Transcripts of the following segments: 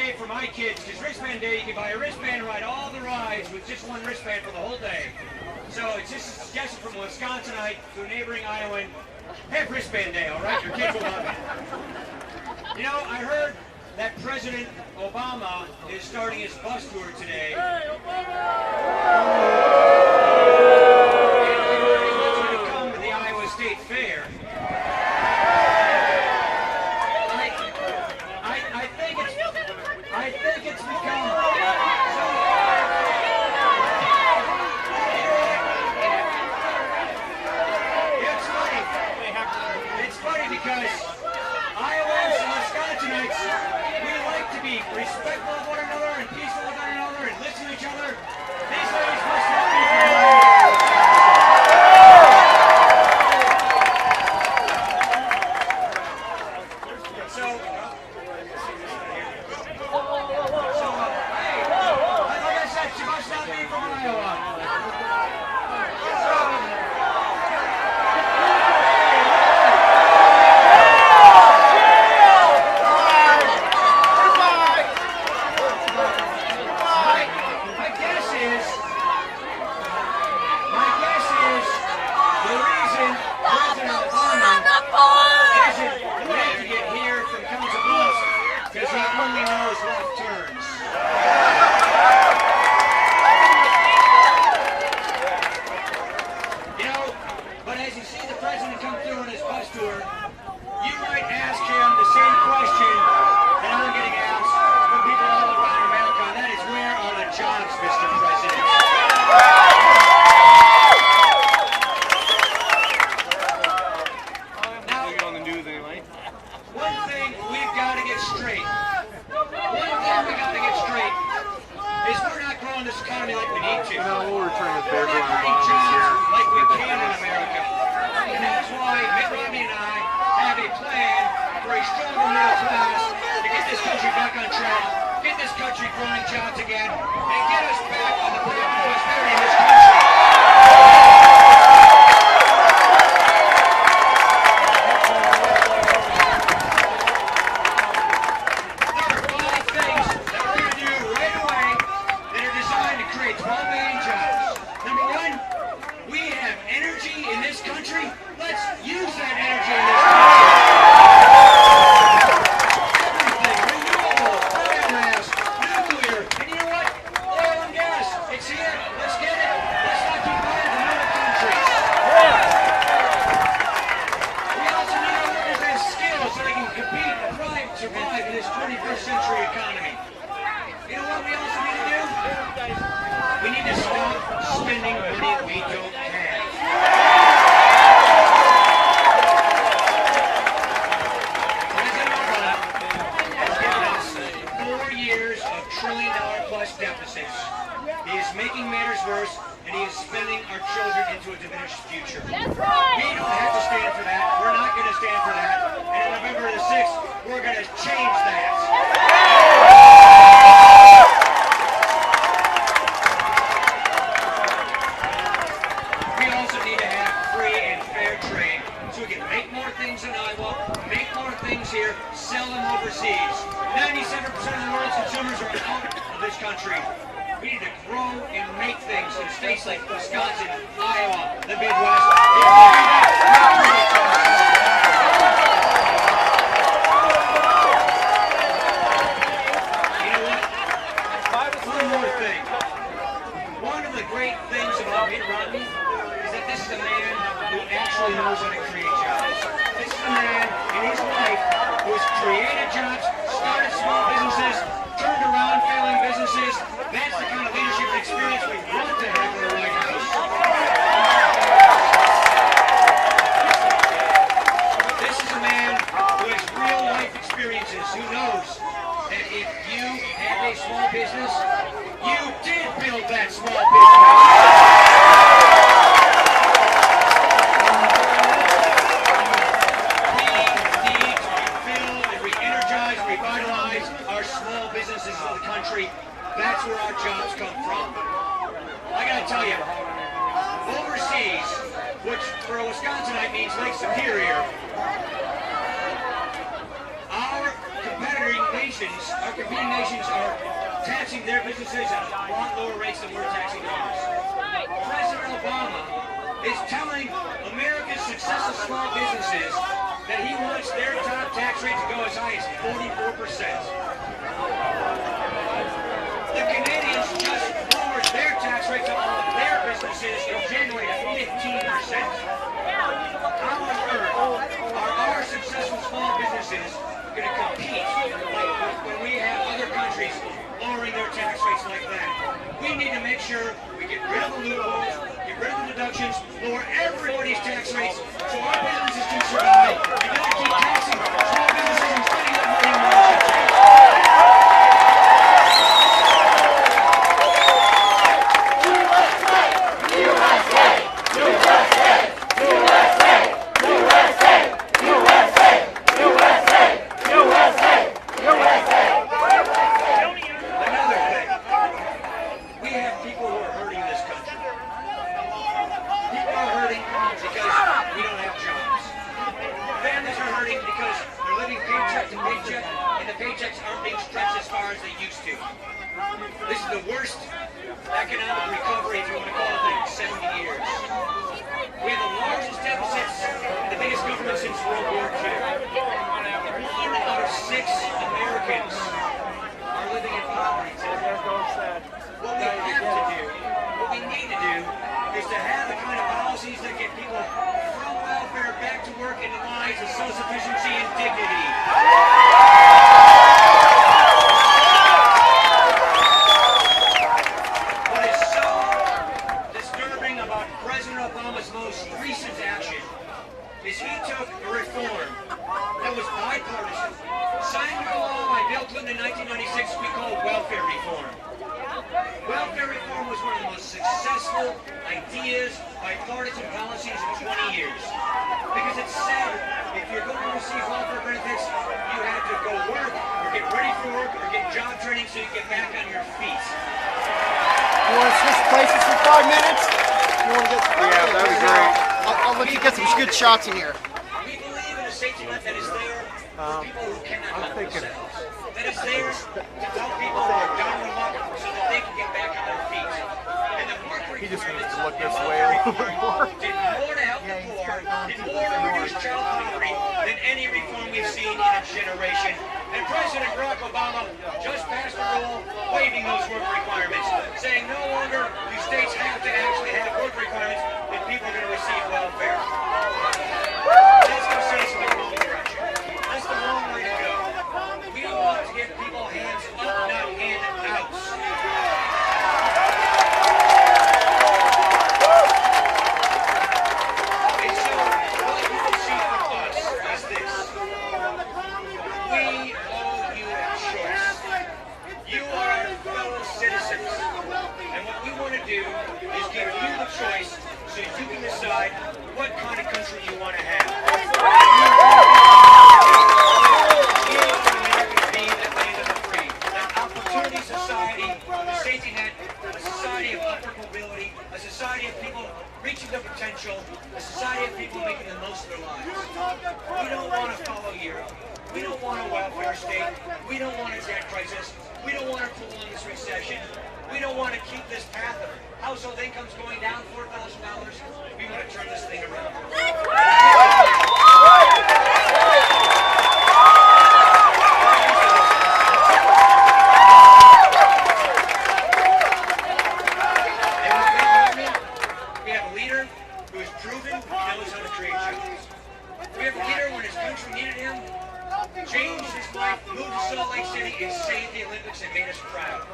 day for my kids, because wristband day, you can buy a wristband and ride all the rides with just one wristband for the whole day. So it's just a suggestion from a Wisconsinite to a neighboring Iowan. Have wristband day, all right? Your kids will love it. You know, I heard that President Obama is starting his bus tour today. Hey, Obama! And I heard he wants me to come to the Iowa State Fair. I think it's become so. It's funny because Iowans and Wisconsinites, we like to be respectful of one another and peaceful with one another and listen to each other. These ladies must not be from which for a Wisconsinite means Lake Superior. Our competitor competing nations are taxing their businesses at a lot lower rates than we're taxing ours. President Obama is telling America's successful small businesses that he wants their top tax rate to go as high as 44%. The Canadians just lowered their tax rates on all of their businesses in January to 15%. How on earth are our successful small businesses going to compete when we have other countries lowering their tax rates like that? We need to make sure we get rid of the loopholes, get rid of the deductions, lower everybody's tax rates so our businesses can survive, and not keep taxing small businesses and spending that money on margin tax. This is the worst economic recovery, if you want to call it that, in 70 years. We have the largest deficits and the biggest government since World War II. 1 out of 6 Americans are living in poverty today. What we have to do, what we need to do, is to have the kind of policies that get people from welfare back to work into lives of self-sufficiency and dignity. Is he took a reform that was bipartisan, signed into law by Bill Clinton in 1996, we call welfare reform. Welfare reform was one of the most successful ideas, bipartisan policies in 20 years. Because it said if you're going to receive welfare benefits, you had to go work, or get ready for work, or get job training so you get back on your feet. You want to switch places for 5 minutes? You want to get that'd be great. I'll let you get some good shots in here. We believe in a safety net that is there for people who cannot help themselves. That is there to help people who are down on luck so that they can get back on their feet. And the work He just needs to look this way a little bit more. did more to help the poor, did more to reduce child poverty than any reform we've seen in a generation. And President Barack Obama just passed a rule waiving those work requirements, saying no longer do states have to actually have work requirements if people are going to receive welfare. That's going to send us in the wrong direction. That's the wrong way to go. We want to get people hands up, not handouts. And so, what you can see from us is this. We owe you a choice. You are our fellow citizens. And what we want to do is give you the choice so you can decide what kind of country you want to have. An opportunity society, a safety net, a society of upward mobility, a society of people reaching their potential, a society of people making the most of their lives. We don't want to follow Europe. We don't want a welfare state. We don't want a debt crisis. We don't want to prolong this recession. We don't want to keep this path of household incomes going down $4,000. We want to turn this thing around. We have a leader who is proven he knows how to create jobs. We have a leader when his country needed him, changed his life, moved to Salt Lake City, and saved the Olympics and made us proud. We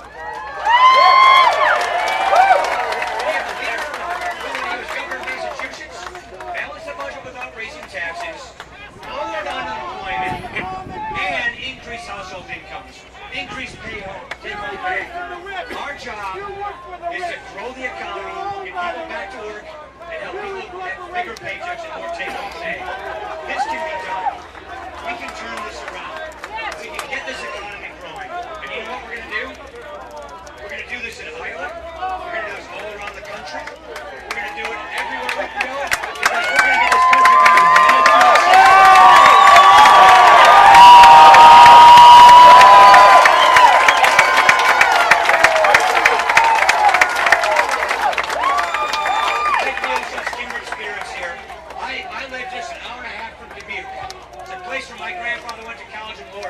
have a leader who, when he was governor of Massachusetts, balanced the budget without raising taxes, lowered unemployment, and increased household incomes, increased take-home pay. Our job is to grow the economy, get people back to work, and help people get bigger paychecks and more take-home pay. This can be done. We can turn this around. We can get this economy growing. And you know what we're going to do? We're going to do this in Iowa. We're going to do this all around the country. We're going to do it everywhere we can go because we're going to get this country back.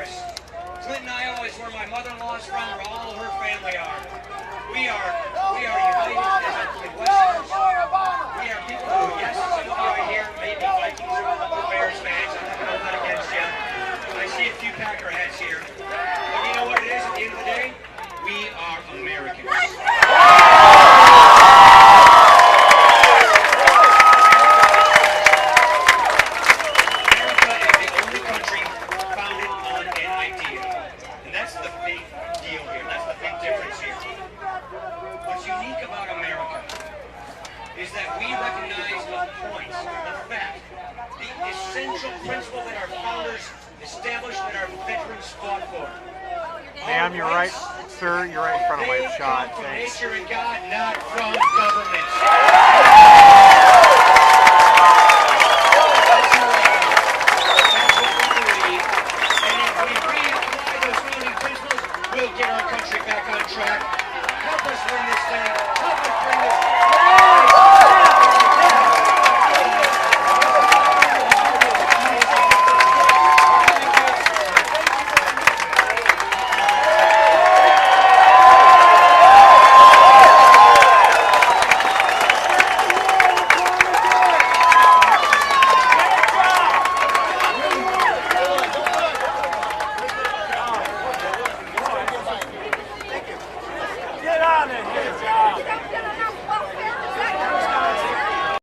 course. Clinton, Iowa is where my mother-in-law is from, where all of her family are. We are united as Midwesterners. We are people who, yes, some of you are here, maybe Vikings or Bears fans. I'm not going to hold that against you. I see a few Packer hats here. But you know what it is at the end of the day? We are Americans. Is that we recognize the points, the fact, the essential principle that our founders established, that our veterans fought for. Ma'am, you're right, sir, you're right in front of my shot. From Thanks. nature and God, not from government. That's what we believe. And if we reapply those founding principles, we'll get our country back on track.